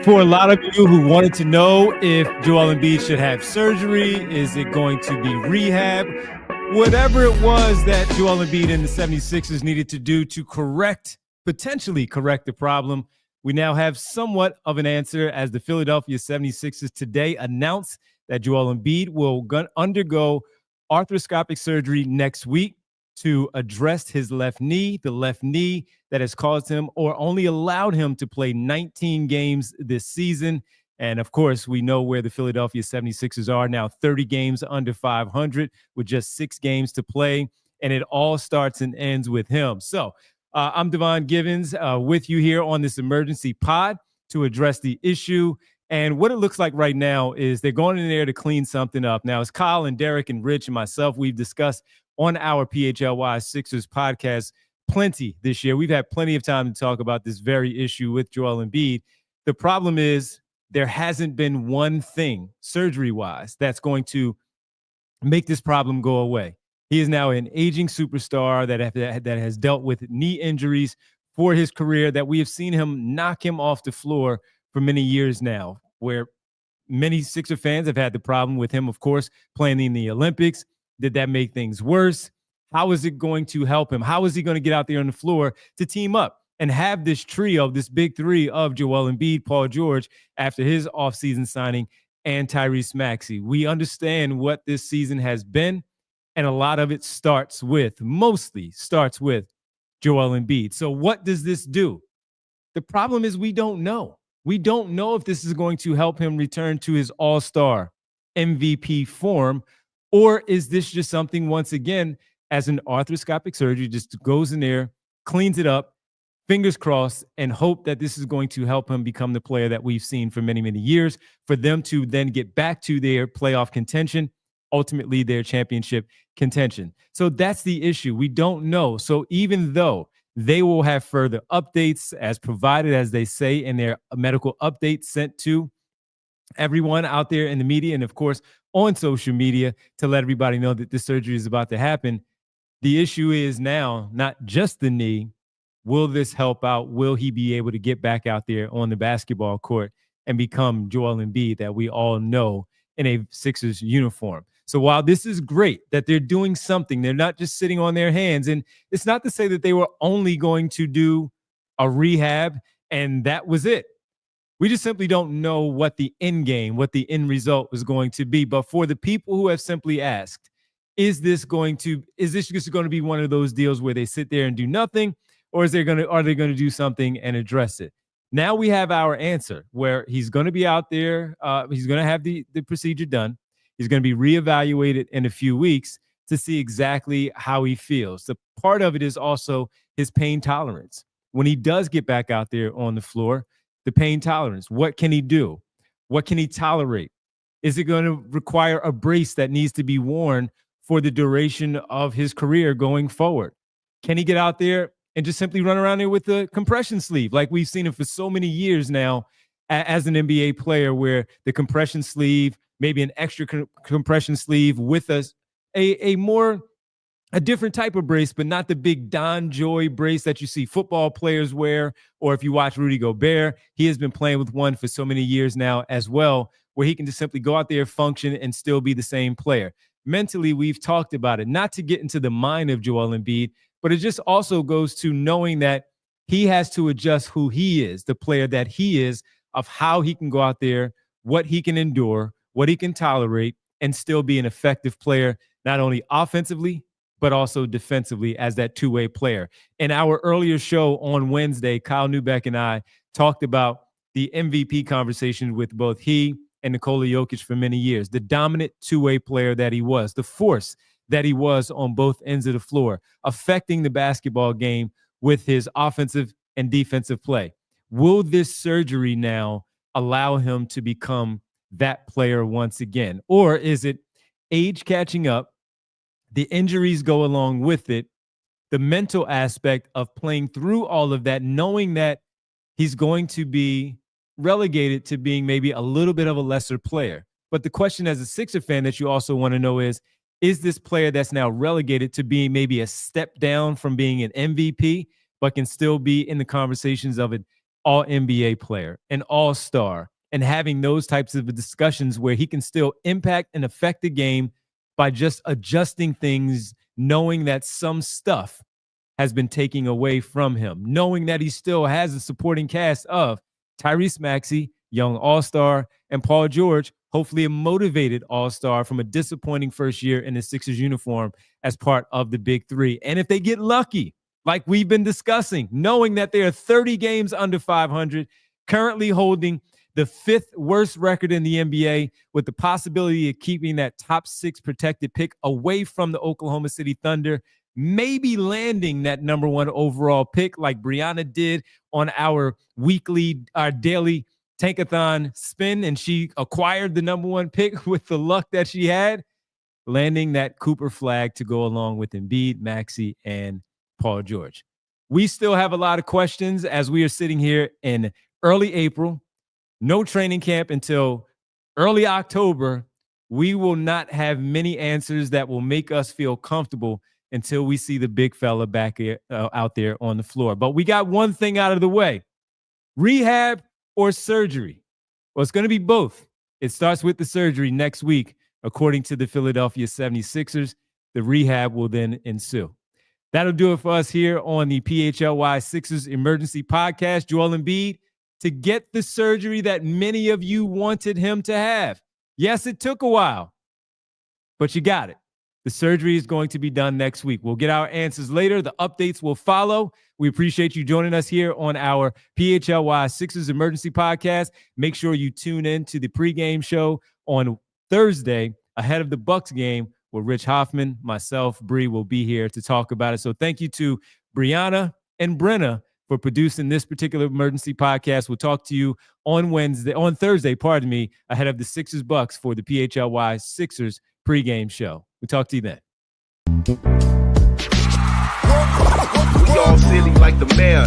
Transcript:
For a lot of you who wanted to know if Joel Embiid should have surgery, is it going to be rehab? Whatever it was that Joel Embiid and the 76ers needed to do to potentially correct the problem, we now have somewhat of an answer as the Philadelphia 76ers today announced that Joel Embiid will undergo arthroscopic surgery next week to address his left knee, the left knee that has caused him or only allowed him to play 19 games this season. And of course, we know where the Philadelphia 76ers are now, 30 games under 500 with just 6 games to play. And it all starts and ends with him. So I'm Devon Givens with you here on this emergency pod to address the issue. And what it looks like right now is they're going in there to clean something up. Now, as Kyle and Derek and Rich and myself, we've discussed on our PHLY Sixers podcast plenty this year. We've had plenty of time to talk about this very issue with Joel Embiid. The problem is there hasn't been one thing surgery-wise that's going to make this problem go away. He is now an aging superstar that has dealt with knee injuries for his career that we have seen him knock him off the floor for many years now, where many Sixer fans have had the problem with him, of course, playing in the Olympics. Did that make things worse? How is it going to help him? How is he going to get out there on the floor to team up and have this trio, this big three of Joel Embiid, Paul George, after his offseason signing, and Tyrese Maxey? We understand what this season has been, and a lot of it mostly starts with Joel Embiid. So what does this do? The problem is we don't know. We don't know if this is going to help him return to his all-star MVP form, or is this just something, once again, as an arthroscopic surgery, just goes in there, cleans it up, fingers crossed, and hope that this is going to help him become the player that we've seen for many, many years, for them to then get back to their playoff contention, ultimately their championship contention. So that's the issue. We don't know. So even though they will have further updates as provided, as they say in their medical updates sent to everyone out there in the media and, of course, on social media to let everybody know that this surgery is about to happen. The issue is now not just the knee. Will this help out? Will he be able to get back out there on the basketball court and become Joel Embiid that we all know in a Sixers uniform? So while this is great that they're doing something, they're not just sitting on their hands. And it's not to say that they were only going to do a rehab and that was it. We just simply don't know what the end game, what the end result was going to be. But for the people who have simply asked, is this just going to be one of those deals where they sit there and do nothing, or are they going to do something and address it? Now we have our answer, where he's going to be out there. He's going to have the procedure done. He's going to be reevaluated in a few weeks to see exactly how he feels. The part of it is also his pain tolerance. When he does get back out there on the floor, the pain tolerance. What can he do? What can he tolerate? Is it going to require a brace that needs to be worn for the duration of his career going forward? Can he get out there and just simply run around there with a compression sleeve like we've seen him for so many years now as an NBA player, where the compression sleeve, maybe an extra compression sleeve with a different type of brace, but not the big Don Joy brace that you see football players wear, or if you watch Rudy Gobert, he has been playing with one for so many years now as well, where he can just simply go out there, function, and still be the same player. Mentally, we've talked about it, not to get into the mind of Joel Embiid, but it just also goes to knowing that he has to adjust who he is, the player that he is, of how he can go out there, what he can endure, what he can tolerate, and still be an effective player, not only offensively, but also defensively as that two-way player. In our earlier show on Wednesday, Kyle Neubeck and I talked about the MVP conversation with both he and Nikola Jokic for many years, the dominant two-way player that he was, the force that he was on both ends of the floor, affecting the basketball game with his offensive and defensive play. Will this surgery now allow him to become that player once again? Or is it age catching up? The injuries go along with it, the mental aspect of playing through all of that, knowing that he's going to be relegated to being maybe a little bit of a lesser player. But the question as a Sixer fan that you also want to know is this player that's now relegated to being maybe a step down from being an MVP, but can still be in the conversations of an all-NBA player, an all-star, and having those types of discussions where he can still impact and affect the game by just adjusting things, knowing that some stuff has been taken away from him, knowing that he still has a supporting cast of Tyrese Maxey, young all-star, and Paul George, hopefully a motivated all-star from a disappointing first year in the Sixers uniform as part of the Big Three. And if they get lucky, like we've been discussing, knowing that they are 30 games under 500, currently holding the 5th worst record in the NBA, with the possibility of keeping that top 6 protected pick away from the Oklahoma City Thunder, maybe landing that number 1 overall pick like Brianna did on our daily Tankathon spin, and she acquired the number 1 pick with the luck that she had, landing that Cooper flag to go along with Embiid, Maxey, and Paul George. We still have a lot of questions as we are sitting here in early April. No training camp until early October. We will not have many answers that will make us feel comfortable until we see the big fella back out there on the floor. But we got one thing out of the way: rehab or surgery. Well, it's going to be both. It starts with the surgery next week, according to the Philadelphia 76ers. The rehab will then ensue. That'll do it for us here on the PHLY Sixers Emergency Podcast. Joel Embiid to get the surgery that many of you wanted him to have. Yes, it took a while, but you got it. The surgery is going to be done next week. We'll get our answers later. The updates will follow. We appreciate you joining us here on our PHLY Sixers Emergency Podcast. Make sure you tune in to the pregame show on Thursday ahead of the Bucks game, where Rich Hoffman, myself, Bree will be here to talk about it. So thank you to Brianna and Brenna for producing this particular emergency podcast. We'll talk to you on Thursday, ahead of the Sixers Bucks for the PHLY Sixers pregame show. We'll talk to you then. We all silly like the mayor.